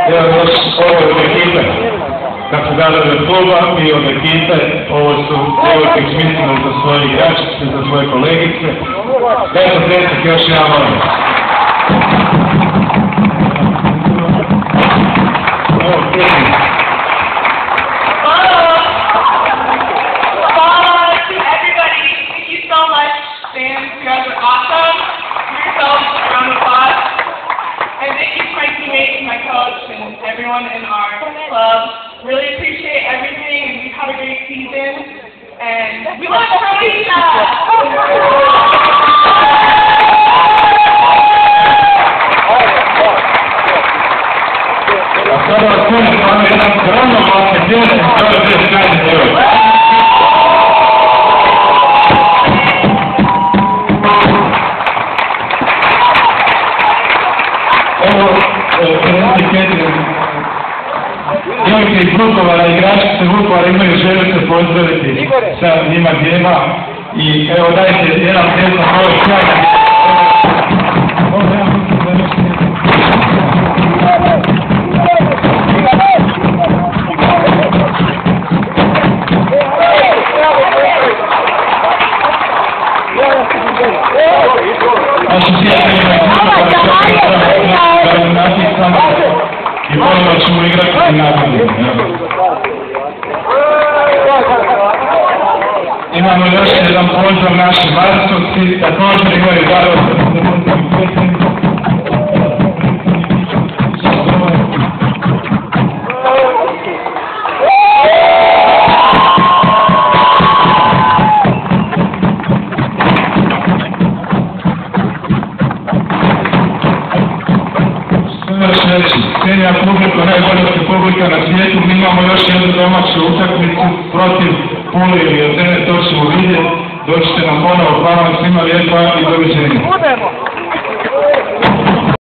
Evo još ovo od ekipe. Kad su gledali od kluba i od ekipe, ovo su djevojke smislile za svoje igračice, za svoje kolegice. Eto, predsjek još jedan molim. Evo, predsjek. Everyone in our club. Really appreciate everything, and we've had a great season. And we love Croatia! A sada vas puno samo jedan skromno vlastne djece, to je bez krajne djevojke. Djevojke iz Vukovara, igračice Vukovara imaju želju se pozdraviti sa njima dvijema i evo dajte jedan pjesma ovo sjajno. Naši sjajni i ponovno ćemo igrati nagodinu. Imamo još jedan pozdrav naši Marsovci, također imaju darovce. Cijenja publika, najbolja publika na svijetu, mi imamo još jednu domaću utakmicu protiv Pule ili Atene, to ćemo vidjeti, doćete nam ponovo, hvala vam svima lijepa i doviđenja.